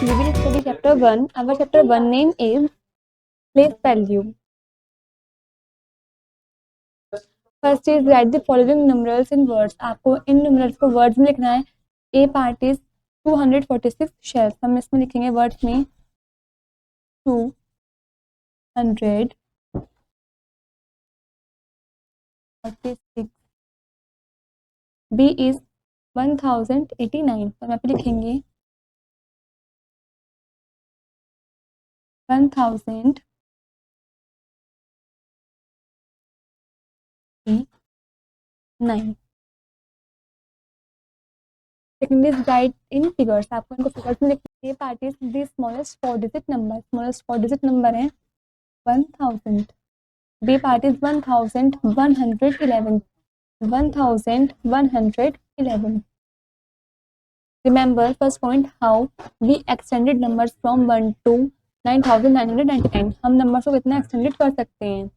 We will study chapter 1. Our chapter 1 name is place value. First is write the following numerals in words. आपको इन numerals को words में लिखना है. A part is 246 shells. हम इसमें लिखेंगे words में 246. B is 1089. तो हम यहाँ पे लिखेंगे 1009. Second is write in figures. आपको इनको figures में लिखना है. A part is the smallest 4-digit number. Smallest 4-digit number है 1000. B part is 1111. 1111. Remember first point how we extended numbers from 1 to 9999. हम numbers को कितना extended कर सकते हैं.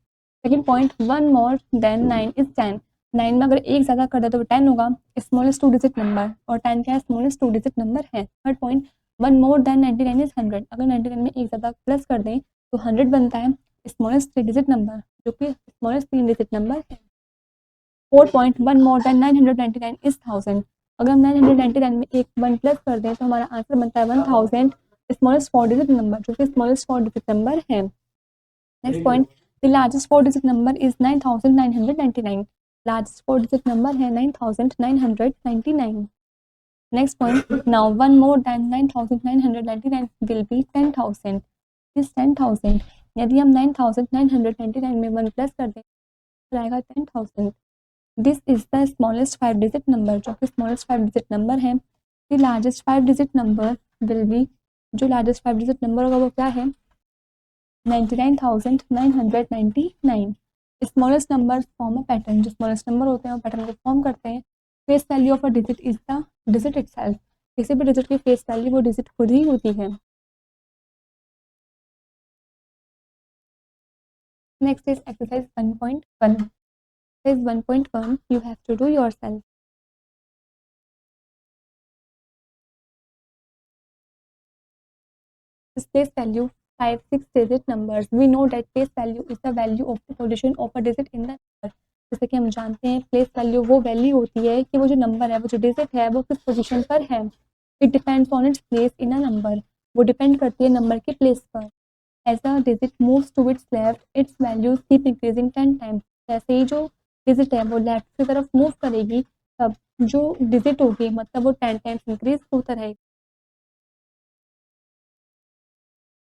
Second point 1 more than 9 is 10. 9 में अगर एक ज़्यादा कर दे तो 10 होगा. स्मॉलेस्ट 2 डिजिट नंबर और 10 क्या है स्मॉलेस्ट 2 डिजिट नंबर है. Third point 1 more than 99 is 100. अगर 99 में एक ज़्यादा प्लस कर दें तो 100 बनता है स्मॉलेस्ट 3 डिजिट नंबर जो कि स्मॉलेस्ट 3 डिजिट नंबर है. Fourth point 1 more than 999 is 1000. अगर हम 999 में एक 1 प्लस कर दें तो हमारा आंसर बनता है 1000 स्मॉलेस्ट 4 डिजिट नंबर जो कि स्मॉलेस्ट 4 डिजिट नंबर है. Next point the largest 4 digit number is 9999. Largest 4 digit number है 9999. Next point now 1 more than 9999 will be 10,000 is 10,000. यदि हम 9999 में 1 प्लस कर दें तो आएगा 10,000. This is the smallest 5 digit number जो कि स्मॉलेस्ट 5 डिजिट नंबर है. The largest 5 digit number will be जो लार्जेस्ट 5 डिजिट नंबर होगा वो क्या है 99,999. Smallest number form a pattern. जो स्मॉलेस्ट नंबर होते हैं वो पैटर्न को फॉर्म करते हैं. Face value of a digit is the digit itself. किसी भी डिजिट की फेस वैल्यू वो डिजिट खुद ही होती है. Next is exercise 1.1. Exercise 1.1 you have to do yourself. Place value 5-6 digit numbers. We know that place value is the value of the position of a digit in the number. जैसे कि हम जानते हैं place value वो value होती है कि वो जो नंबर है वो जो डिजिट है वो किस पोजीशन पर है. It depends on its place in a number. वो डिपेंड करती है नंबर के प्लेस पर. As a digit moves to its left its values keep increasing 10 times. जैसे ही जो डिजिट है वो लेफ्ट की तरफ मूव करेगी तब जो डिजिट होगी मतलब वो 10 टाइम्स इंक्रीज होता रहेगा.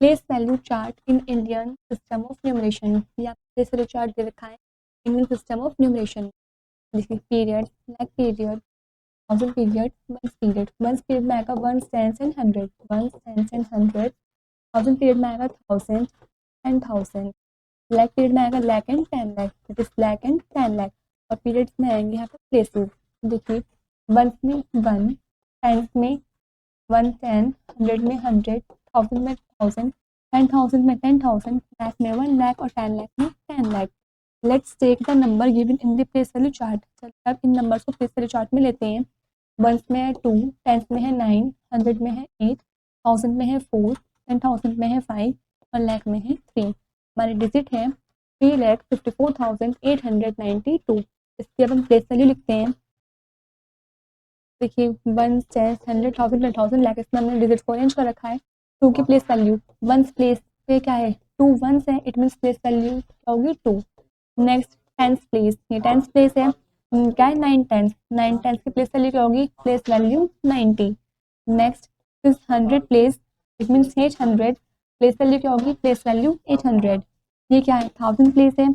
Place value chart in Indian system of numeration. या प्लेस वैल्यू चार्ट दे रखा है इंडियन सिस्टम ऑफ न्यूमरेशन. जैसे period like period thousand period month period. Month period में आएगा 1 10 एंड 100. 1 10 एंड 100. थाउजेंड पीरियड में आएगा 1000 एंड 1000. लाख पीरियड में आएगा lakh and 10 lakh. That is lakh and 10 lakh. और पीरियड्स में आएंगे यहाँ पर प्लेसेस. देखिए मंथ में 1, टेंथ में 110, 100 में 100, 1000 में 1000, 10,000 में 10,000, लाख में 1 लाख और 10 लाख में 10 lakh. Let's take the number given in the place value chart. चलिए अब इन नंबर्स को प्लेस वैल्यू चार्ट में लेते हैं. वंस में है 2, टेंथ में है 9, 100 में है 8, 1000 में है 4, 10,000 में है 5 और लाख में है 3. हमारी डिजिट है 3,54,892. इसकी अब हम प्लेस वैल्यू लिखते हैं. देखिए 1 10 100 1000 10,000 लाख इसमें हमने डिजिट को अरेंज कर रखा है. 2 की प्लेस वैल्यू 1 प्लेस पे क्या है 2 1 है. इट मीन्स प्लेस वैल्यू क्या होगी 2. Next tenth place. ये टेंथ प्लेस है क्या है 9 टेंथ. 9 टेंथ की प्लेस वैल्यू क्या होगी place value 90. Next is 100 place. It means 800. Place value क्या होगी प्लेस वैल्यू 800. ये क्या है 1000 प्लेस है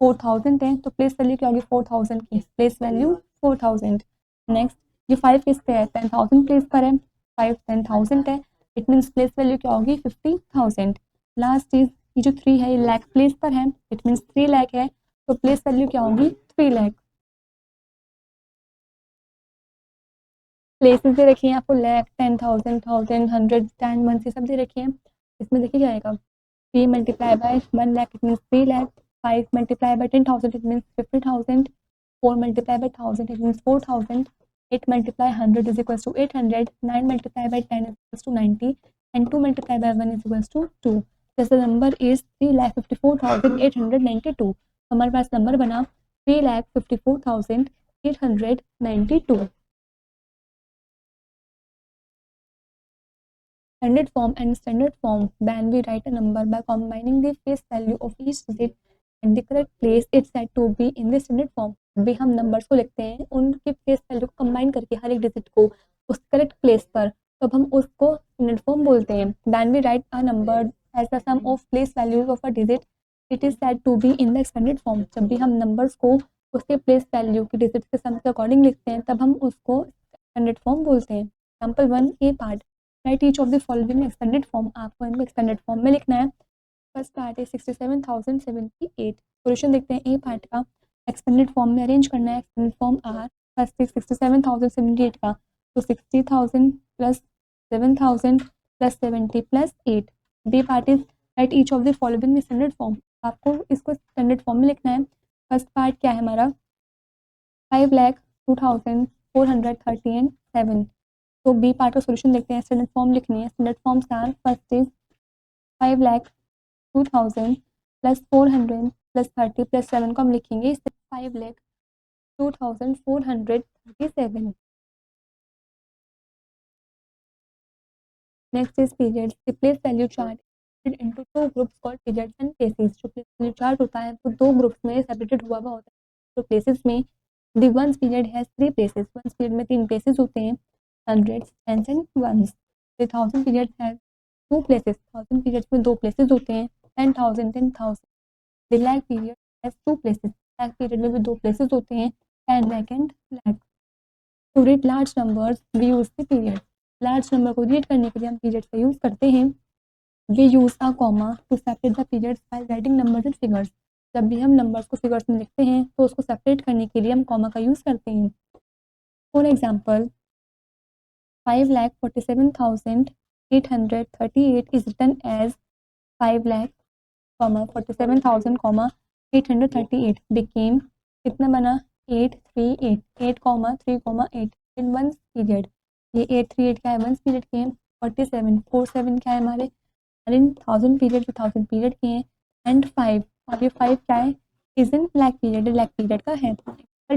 4000 है तो प्लेस वैल्यू क्या होगी 4000 की प्लेस वैल्यू 4000. नेक्स्ट ये 5 किस पे है 10,000 प्लेस पर है. 5 10,000 है. इट मीन्स प्लेस वैल्यू क्या होगी 50,000. लास्ट चीज ये जो 3 है ये लाख प्लेस पर है. इट मीन्स 3 लाख है तो प्लेस वैल्यू क्या होगी 3 लाख. प्लेसेस दे रखी हैं आपको लाख 10,000 1000 100 10 1 से सब दे रखी हैं. इसमें देखिए क्या आएगा 3 multiply by 1 lakh it means 3 lakh. 5 multiply by 10,000 it means 50,000. 4 multiply by 1000 it means 4,000. 8 multiply 100 is equals to 800. 9 multiply by 10 is equals to 90. and 2 multiplied by 1 is equals to 2. Thus the number is 3,54,892. हमारे पास number बना 3,54,892. Standard form and standard form. When we write a number by combining the face value of each digit and the correct place, it's said to be in the standard form. भी हम numbers को लिखते हैं उनके face value को combine करके हर एक digit को उस करेक्ट प्लेस पर, तब हम उसको स्टैंडर्ड फॉर्म बोलते हैं. When we write a number as the sum of place values of a digit, it is said to be in the expanded form. जब भी हम नंबर्स को उसके प्लेस वैल्यू की डिजिट के सम के अकॉर्डिंग लिखते हैं तब हम उसको एक्सपेंडेड फॉर्म बोलते हैं. Example 1 A part. Right each of the following expanded form. आपको इनको एक्सपेंडेड फॉर्म में लिखना है. फर्स्ट पार्ट है 67,078. सॉल्यूशन देखते हैं. ए पार्ट का एक्सपेंडेड फॉर्म में अरेंज करना है. एक्सपेंडेड फॉर्म आर फर्स्ट 67,078 का, तो 60,000 plus 7,000 plus 70 plus 8. B part is write each of the following standard form. आपको इसको स्टैंडर्ड फॉर्म में लिखना है. फर्स्ट पार्ट क्या है हमारा 5,02,437. तो बी पार्ट का सॉल्यूशन देखते हैं. स्टैंडर्ड फॉर्म लिखनी है. Standard forms are first is 5,02,000 plus 400 plus 30 plus 7 को हम लिखेंगे 5,02,437. Next is periods. The place value chart into two groups called periods and places. जो प्लेस वैल्यू चार्ट होता है वो दो ग्रुप्स में सेपरेटेड हुआ हुआ होता है. तो प्लेसेस में the ones period has three places. ones period में तीन places होते हैं, hundreds, tens and ones. the thousand period has two places. thousand periods में दो places होते हैं, 10,000, 10,000. the lakh period has two places. lakh period में भी दो places होते हैं, 10 lakh and lakh. to read large numbers we use the period. large number को read करने के लिए हम period का use करते हैं. we use a comma to separate the periods by writing numbers and figures. जब भी हम नंबर्स को फिगर्स में लिखते हैं तो उसको सेपरेट करने के लिए हम कॉमा का यूज़ करते हैं. For example 5,47,838 is written as 5,47,838 became कितना बना 838 8,3,8 इन वन पीरियड. ये 838 क्या है वन पीरियड के हैं. 47 क्या है हमारे इन 1000 पीरियड 1000 पीरियड के हैं. एंड 5 और ये 5 क्या है is in lakh period lakh period का है.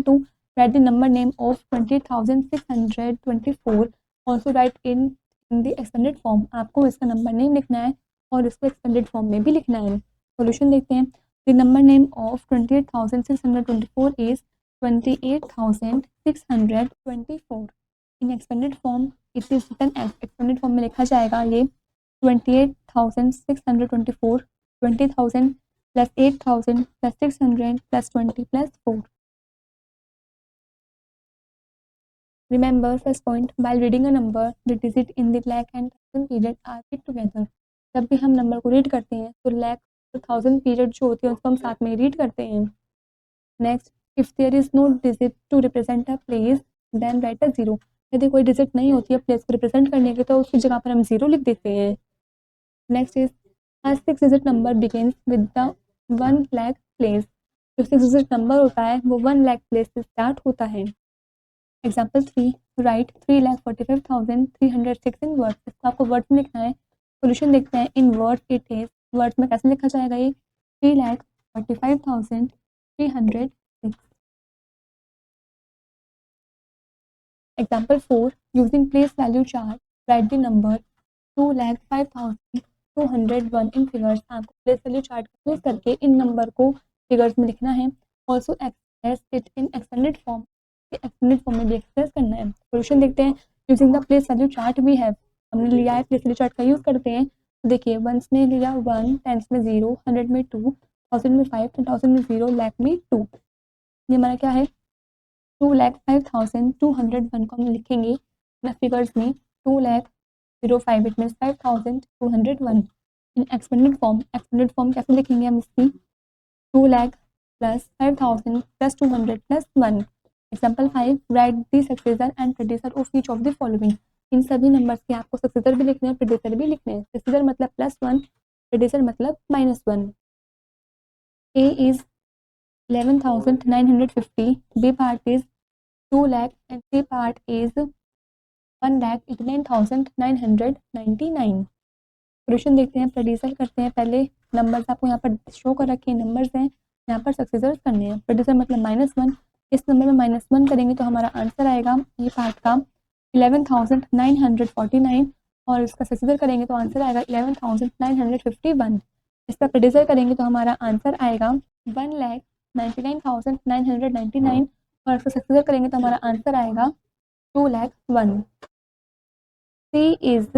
To write the number name of 20,624 also write in the expanded form. आपको इसका नंबर नेम लिखना है और इसको एक्सपेंडेड फॉर्म में भी लिखना है. सॉल्यूशन देखते हैं. The number name of 28,624 is 28,624. In expanded form it is written expanded form में लिखा जाएगा ये 28,624 20,000 plus 8,000 plus 600 plus 20 plus 4. Remember first point, while reading a number, the digit in the lakh and thousand period are read together. जब भी हम number को read करते हैं तो lakh और thousand period जो होती है उसको हम साथ में रीड करते हैं. Next, if there is no digit to represent a place, then write a zero. यदि कोई डिजिट नहीं होती है प्लेस को रिप्रेजेंट करने की तो उसकी जगह पर हम जीरो लिख देते हैं. Next is a 6-digit number begins with the 1 lakh place. जो 6-digit नंबर होता है वो 1 lakh place से स्टार्ट होता है. एग्जाम्पल 3 राइट 3,45,306 इन वर्ड्स. इसको आपको वर्ड्स में लिखना है. सॉल्यूशन देखते हैं. इन वर्ड्स इट इज वर्ड्स में कैसे लिखा जाएगा ये 3,45,306. Example 4 using place value chart right the number 2,05,201 in figures. आपको प्लेस वैल्यू चार्ट का यूज करके इन नंबर को फिगर्स में लिखना है. Also express it in extended form. Extended form में भी एक्सप्रेस करना है. सॉल्यूशन देखते हैं. Using the place value chart we have. हमने लिया है प्लेस वैल्यू चार्ट का यूज करते हैं. तो देखिए वंस में लिया 1, टेंस में 0, 100 में 2, 1000 में 5, 10,000 में 0, लाख में 2. ये हमारा क्या है 2,05,201 को हम लिखेंगे फिगर्स में 2,05 it means 5,201 in expanded form. Expanded form कैसे लिखेंगे हम इसकी 2 lakh plus 5,000 plus 200 plus 1. Example 5 right the successor and predecessor of each of the following. इन सभी नंबर्स के आपको सक्सेसर भी लिखने हैं प्रेडिसर भी लिखने हैं. सक्सेसर मतलब +1, प्रेडिसर मतलब -1. ए is 11,950, B part is 2 lakh and C part is 1,89,999. Solution देखते हैं, प्रोड्यूसर करते हैं। पहले नंबर्स आपको यहाँ पर शो कर रखे हैं, नंबर्स हैं, यहाँ पर सक्सेसर्स करने हैं। प्रोड्यूसर मतलब -1, इस नंबर में -1 करेंगे तो हमारा आंसर आएगा ये पार्ट का 11,949 और इसका सक्सेसर करेंगे तो आंसर आएगा 11,951। इसका प्रोड्यूसर करेंगे तो हमारा आंसर आएगा 1,99,999 और इसका सक्सेसर करेंगे तो हमारा आंसर आएगा 2,01,000। सी इज,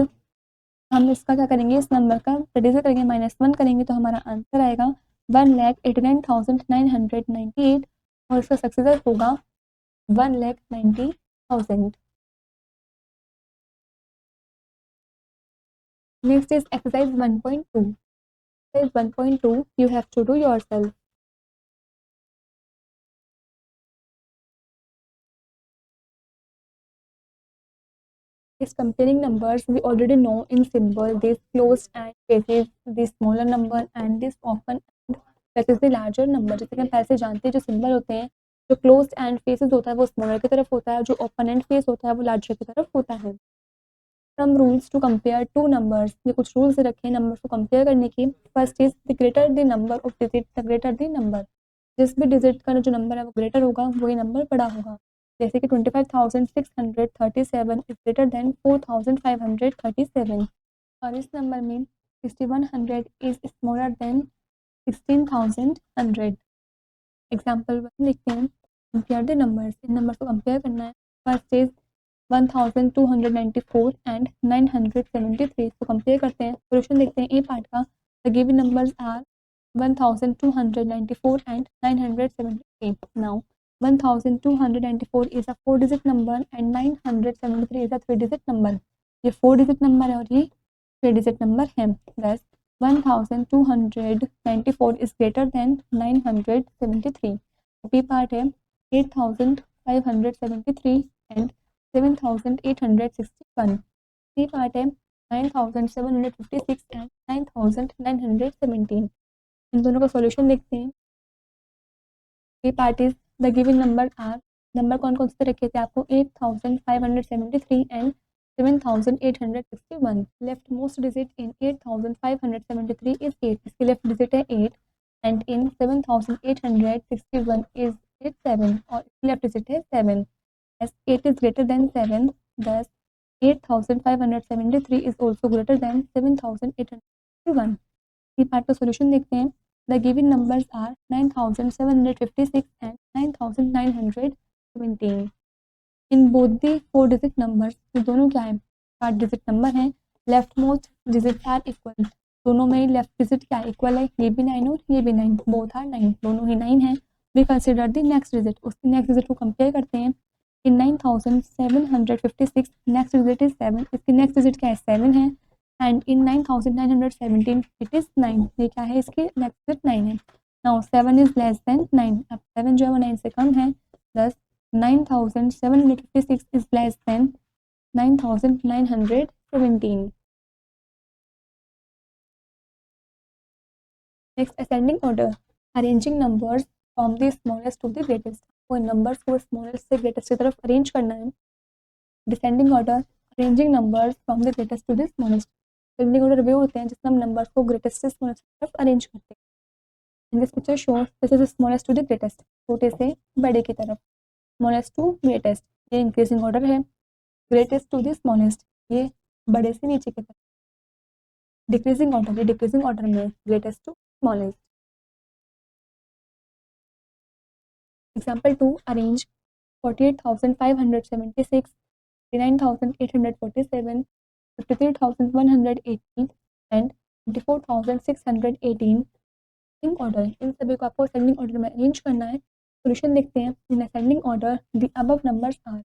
हम इसका क्या करेंगे, इस नंबर का प्रोड्यूसर करेंगे -1 करेंगे तो हमारा आंसर आएगा 1,89,998 और इसका सक्सेसर होगा 1,90,000। Next is exercise 1.2. Exercise 1.2 you have to do yourself. Is comparing numbers. We already know in symbol this closed and faces the smaller number and this open and faces the larger number. जैसे कि हम पहले से जानते हैं जो symbol होते हैं, जो क्लोज्ड एंड फेसेस होता है वो स्मॉलर की तरफ होता है, जो ओपन एंड फेस होता है वो लार्जर की तरफ होता है। Some rules to compare two numbers, ये कुछ रूल्स रखे हैं नंबर्स को कंपेयर करने की। First is the greater the number of digit the greater the number, जिस भी डिजिट का जो नंबर है वो ग्रेटर होगा वही नंबर बड़ा होगा। जैसे कि 25,637 इज ग्रेटर देन 4,537 और इस नंबर में 6,100 इज स्मॉलर देन 16,100। एग्जाम्पल 1 लिखते हैं, compare the numbers, in numbers को कंपेयर करना है। फर्स्ट इज 1,294 एंड 973 को कंपेयर करते हैं। सोल्यूशन देखते हैं ए पार्ट का। The given numbers are 1,294 and 978. Now 1,294 is a 4-digit number and 973 is a 3-digit number. ये 4-digit number है और ये 3-digit number है। Thus 1,294 is greater than 973. B part है 8,573 and 7,861. C part है 9,756 and 9,917. इन दोनों का सॉल्यूशन देखते हैं। A part is the given number are, number कौन कौन से रखे थे आपको 8,573 and 7,861। Left most digit in 8,573 is 8, इसकी लेफ्ट डिजिट है 8 एंड इन 7,861 इज 7 और इसकी लेफ्ट डिजिट है 7। एस 8 इज ग्रेटर देन 7, दस 8,573 is also greater than 7,861। C part का सॉल्यूशन देखते हैं। The given numbers are 9,756 and 9,917। In both the 4-digit numbers, ये दोनों क्या है, 8 डिजिट नंबर हैं। Left most digit are equal, दोनों में लेफ्ट डिजिट क्या इक्वल है, ये भी 9 और ये भी 9, बोथ आर 9, दोनों ही 9 है। We consider the next digit, उसकी नेक्स्ट डिजिट को कंपेयर करते हैं। इन 9,756 नेक्स्ट डिजिट इज 7, इसकी नेक्स्ट डिजिट क्या है 7 है एंड इन 9,917 इट इज 9, ये क्या है इसकी नेक्स्ट डिजिट 9 है। नाउ 7 इज लेस देन 9, अब 7 जो है वो 9 से कम है, thus 9,756 is less than 9,917. Next, ascending order, arranging numbers from the smallest to the greatest. कोई numbers को smallest से greatest की तरफ arrange करना है। Descending order, arranging numbers from the greatest to the smallest. Ascending order वे होते हैं जिसमें हम numbers को greatest से smallest की तरफ arrange करते हैं। In this picture shows this is the smallest to the greatest, छोटे से बड़े की तरफ। स्मॉलेस्ट टू ग्रेटेस्ट, ये इंक्रीजिंग ऑर्डर है। ग्रेटेस्ट टू द स्मॉलेस्ट, ये बड़े से नीचे की तरफ। डिक्रीजिंग ऑर्डर, ये डिक्रीजिंग ऑर्डर में greatest to smallest. Example 2, arrange 48,576, 39,847, 53,180 and 24,618 in order. इन सभी को आपको असेंडिंग ऑर्डर में अरेंज करना है। सोल्यूशन देखते हैं। In ascending order the above numbers are,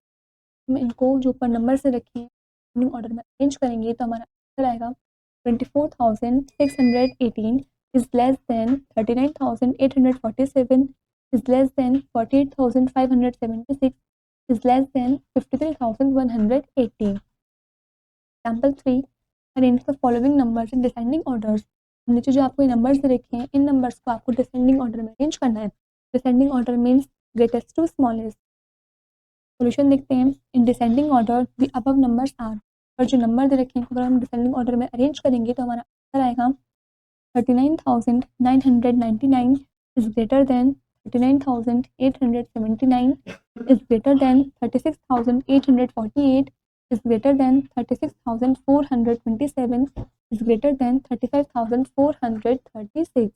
हम इनको जो ऊपर नंबर से रखे हैं असेंडिंग ऑर्डर में अरेंज करेंगे तो हमारा आंसर आएगा 24,618 is less than 39,847 is less than 48,576 is less than 53,180। Example 3, arrange the following numbers in descending orders. नीचे जो आपको ये नंबर्स रखे हैं इन नंबर्स को आपको डिसेंडिंग ऑर्डर में अरेंज करना है। Descending order means greatest to smallest. Solution देखते हैं। In descending order the above numbers are, और जो नंबर दे रखे हैं अगर हम डिसेंडिंग ऑर्डर में अरेंज करेंगे तो हमारा आंसर आएगा 39,999 is greater than 39,879 is greater than 36,848 is greater than 36,427 is greater than 35,436.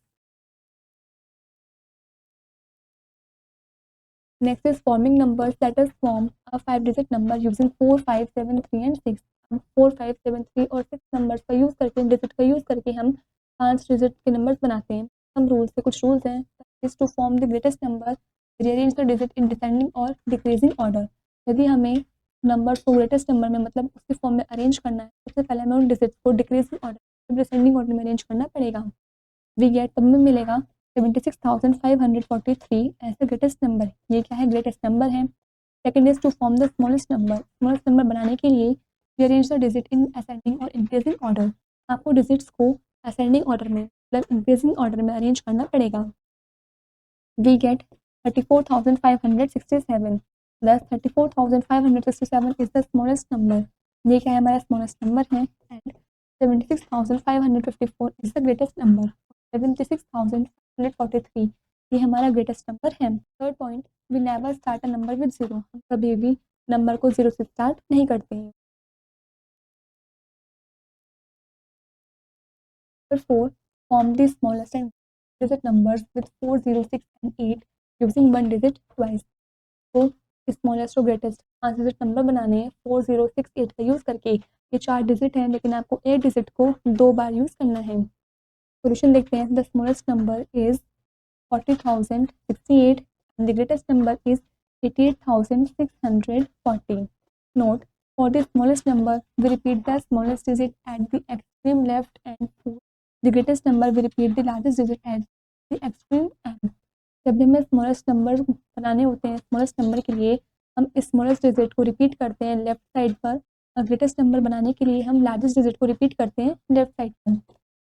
Next is forming numbers. Let us form a 5-digit number using 4, 5, 7, 3 and 6. 4, 5, 7, 3 और 6 नंबर्स का यूज़ करके डिजिट का use करके हम 5 डिजिट के नंबर्स बनाते हैं. हम रूल्स से कुछ रूल्स हैं. Is to form the greatest number rearrange the digit in descending और डिक्रीजिंग ऑर्डर. यदि हमें नंबर्स को ग्रेटेस्ट नंबर में मतलब उसके फॉर्म में अरेंज करना है, सबसे पहले हमें उन डिजिट्स को डिक्रीजिंग ऑर्डर डिसेंडिंग ऑर्डर में अरेंज करना पड़ेगा. वी गेट तब में मिलेगा 76,543 ऐसे ग्रेटेस्ट नंबर. ये क्या है? ग्रेटेस्ट नंबर है. Second is to form the smallest number. Smallest number बनाने के लिए rearrange the digit in ascending और इंक्रीजिंग ऑर्डर. आपको डिजिट्स को असेंडिंग ऑर्डर में मतलब इंक्रीजिंग ऑर्डर में अरेंज करना पड़ेगा. We get 34,567. Thus 34,567 is the smallest number. ये क्या है? हमारा स्मॉलेस्ट नंबर है. And 76,554 is the greatest number. 76,543 ये हमारा ग्रेटेस्ट नंबर है. Third point, we never start a number with zero. हम कभी भी नंबर को जीरो से स्टार्ट नहीं करते हैं. Number 4, form the smallest and digit numbers with 4, 0, 6 and 8 using one digit twice. तो स्मॉलेस्ट और ग्रेटेस्ट 5 डिजिट नंबर बनाने हैं 4, 0, 6, 8 का यूज़ करके. ये 4 डिजिट हैं लेकिन आपको 8 डिजिट को 2 बार यूज़ करना है. सॉल्यूशन देखते हैं. The smallest number is 40,068 and the greatest number is 88,640. Note, for the smallest number we repeat the smallest digit at the extreme left and for the greatest number we repeat the largest digit at the extreme end. जब भी हमें smallest number बनाने होते हैं, smallest number के लिए हम smallest digit को रिपीट करते हैं लेफ्ट साइड पर, और ग्रेटेस्ट नंबर बनाने के लिए हम लार्जेस्ट डिजिट को रिपीट करते हैं लेफ्ट साइड पर.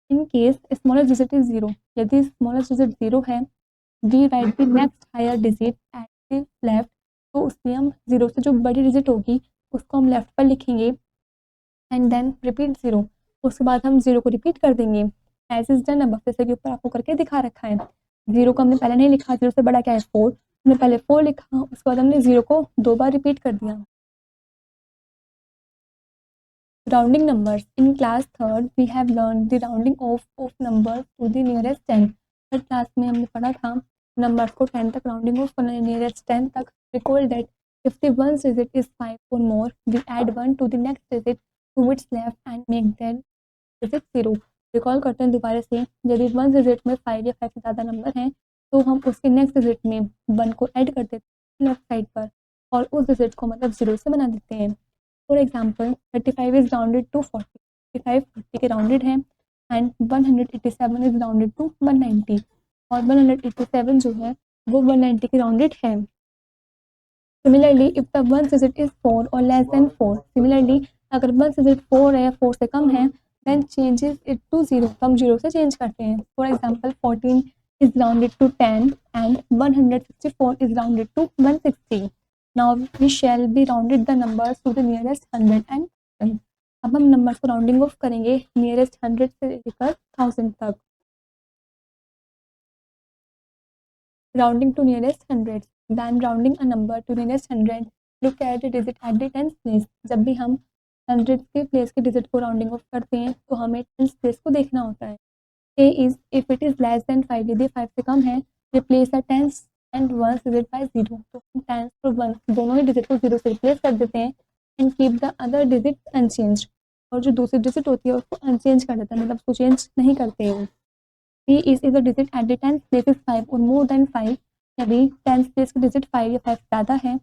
In case smallest digit is 0. यदि स्मॉलेस्ट डिजिट 0 है, we write the next higher digit at the left. तो उसमें हम 0 से जो बड़ी डिजिट होगी उसको हम लेफ्ट पर लिखेंगे एंड देन रिपीट 0. उसके बाद हम 0 को रिपीट कर देंगे एज इज डन अब, जैसे कि ऊपर आपको करके दिखा रखा है. 0 को हमने पहले नहीं लिखा, 0 से बड़ा क्या है 4. हमने पहले 4 लिखा, उसके बाद हमने 0 को 2 बार रिपीट कर दिया. Rounding numbers. In class third we have learn the rounding of number to the nearest 10. Third class में हमने पढ़ा था नंबर्स को 10 तक राउंडिंग ऑफ करना है, नियरेस्ट 10 तक. Recall that if the ones digit is 5 or more, we add 1 to the next digit to its left and make that digit 0. Recall करते हैं दोबारा से. यदि 1 डिजिट में 5 या 5 से ज़्यादा नंबर हैं तो हम उसके नेक्स्ट डिजिट में 1 को ऐड कर देते हैं लेफ्ट साइड पर और उस डिजिट को मतलब 0 से बना देते हैं. For example 35 is rounded to 40. 35 40 के राउंडेड है एंड 187 इज राउंडेड टू 190 और 187 जो है वो 190 के राउंडेड है. Similarly if the one digit is 4 और लेस देन 4. सिमिलरली अगर वन डिजिट 4 है या 4 से कम है देन चेंजेस इट टू 0. हम 0 से चेंज करते हैं. For example 14 is rounded to 10 and 164 is rounded to 160. Now we shall be rounded the numbers to the nearest 100 and 1000. अब हम नंबर्स को राउंडिंग ऑफ करेंगे नियरेस्ट 100 से लेकर 1000 तक. Rounding to nearest 100. Then rounding a number to nearest 100, look at the digit at the tens place. जब भी हम 100 के प्लेस के डिजिट को राउंडिंग ऑफ करते हैं तो हमें टेंस प्लेस को देखना होता है. A is if it is less than 5. यदि 5 से कम है replace the tens and one digit by 0. तो हम टेंस और वन दोनों ही डिजिट को 0 से रिप्लेस कर देते हैं and keep the other digit unchange. और जो दूसरी डिजिट होती है उसको अनचेंज कर देते हैं, मतलब उसको चेंज नहीं करते हैं. P is if the digit at the tens place is 5 or more than 5. यदि टेंस प्लेस की डिजिट 5 या 5 ज़्यादा है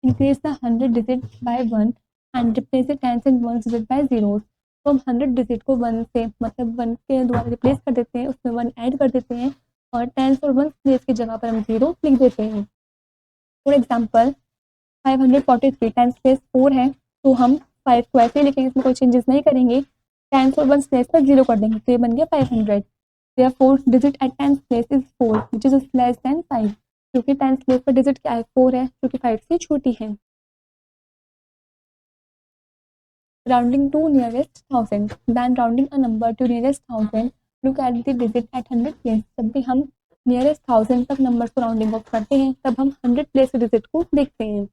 increase the 100 digit by 1 and replace the tens and one digit by 0. तो हम 100 डिजिट को 1 से मतलब 1 के द्वारा रिप्लेस कर देते हैं, उसमें 1 ऐड कर देते हैं और टेंस और वन प्लेस की जगह पर हम 0 लिख देते हैं. फॉर एग्जाम्पल 543 टेंस प्लेस 4 है तो हम 5 को ऐसे ही लिखेंगे, इसमें कोई चेंजेस नहीं करेंगे. टेंस और वन प्लेस पर 0 कर देंगे तो ये बन गया 500. Therefore digit at tens place is 4 which is less than 5. क्योंकि टेंस प्लेस पर डिजिट क्या है 4 है जो कि 5 से छोटी है. rounding to nearest thousand, then rounding a number to nearest thousand, look at the digit at 100 place. जब भी हम nearest thousand तक नंबर को राउंडिंग ऑफ करते हैं तब हम 100 प्लेस के डिजिट को देखते हैं.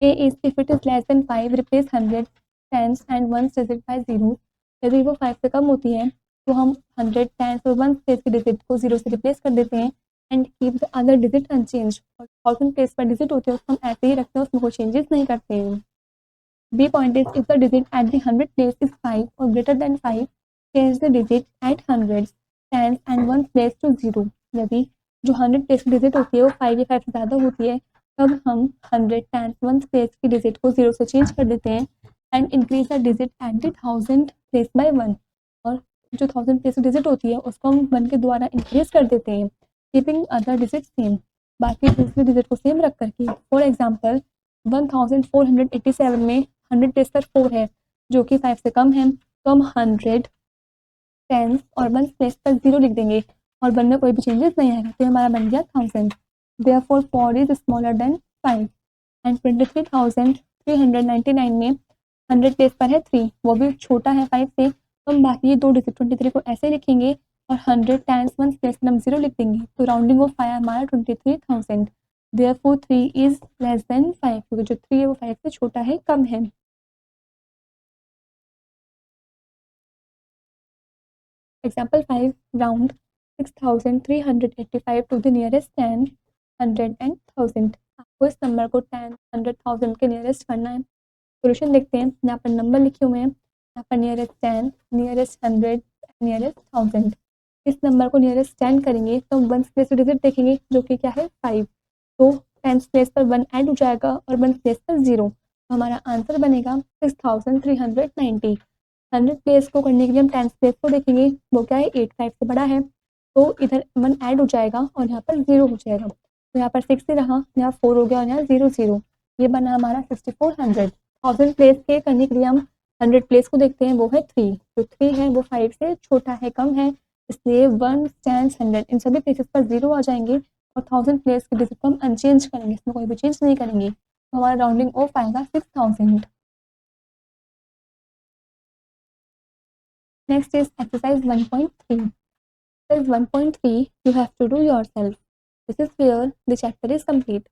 A is if it is less than 5, replace 100 tens and ones digit by 0. यदि वो 5 से कम होती है तो हम 100 tens और ones प्लेस के डिजिट को 0 से रिप्लेस कर देते हैं and keep the other digit unchange. और 1000 प्लेस पर डिजिट होते हैं उसको हम ऐसे ही रखते हैं, उसमें कोई चेंजेस नहीं करते हैं. B point is if the digit at the 100 place is 5 or greater than 5, change the digit at hundreds, tens and ones place to 0. यदि जो 100 प्लेस की डिजिट होती है वो 5 या 5 से ज़्यादा होती है तब हम 100 टेंस वंस प्लेस की डिजिट को 0 से चेंज कर देते हैं and increase the digit at the 1000 place by 1. और जो 1000 प्लेस की डिजिट होती है उसको हम 1 के द्वारा इंक्रीज कर देते हैं, कीपिंग अदर डिजिट सेम. बाकी दूसरी डिजिट को सेम रख करके. फॉर एग्जाम्पल 1487 में 100 प्लेस पर 4 है जो कि 5 से कम है तो हम 100 टेंस और वन प्लेस पर 0 लिख देंगे और 1 में कोई भी चेंजेस नहीं आएगा तो हमारा बन गया 1000. Therefore 4 is smaller than 5. And 23,399 में 100 प्लेस पर है 3, वो भी छोटा है 5 से तो हम बाकी दो डिजिट 23 को ऐसे लिखेंगे और 100 टाइम्स 1 प्लेस पर हम 0 लिख देंगे तो राउंडिंग ऑफ आया हमारा 23,000. Therefore 3 is less than 5 क्योंकि जो 3 है वो 5 से छोटा है, कम है. Example 5, round 6,385 to the nearest 10, 100 and 1000. आपको इस नंबर को 10, 100, 1000 के नियरेस्ट करना है. सोल्यूशन देखते हैं. यहाँ पर नंबर लिखे हुए हैं, यहाँ पर नियरेस्ट 10, नियरेस्ट 100, नियरेस्ट 1000. इस नंबर को नियरेस्ट 10 करेंगे तो हम 1 प्लेस डिजिट देखेंगे जो कि क्या है 5. तो 10 प्लेस पर 1 ऐड हो जाएगा और 1 प्लेस पर 0. तो हमारा आंसर बनेगा 6,390. 100 प्लेस को करने के लिए हम 10 प्लेस को देखेंगे, वो क्या है 8, 5 से बड़ा है तो इधर 1 ऐड हो जाएगा और यहाँ पर 0 हो जाएगा. तो यहाँ पर 6 ही रहा, यहाँ 4 हो गया और यहाँ 0 0. ये बना हमारा 6400. 1000 प्लेस के करने के लिए हम 100 प्लेस को देखते हैं, वो है 3. जो 3 है वो 5 से छोटा है, कम है, इसलिए 1, 10, 100 इन सभी प्लेसेस पर 0 आ जाएंगे और 1000 प्लेस के डिजिट को हम अनचेंज करेंगे, इसमें कोई भी चेंज नहीं करेंगे तो हमारा राउंडिंग ऑफ आएगा 6000. Next is exercise 1.3. Exercise 1.3 you have to do yourself. This is where the chapter is complete.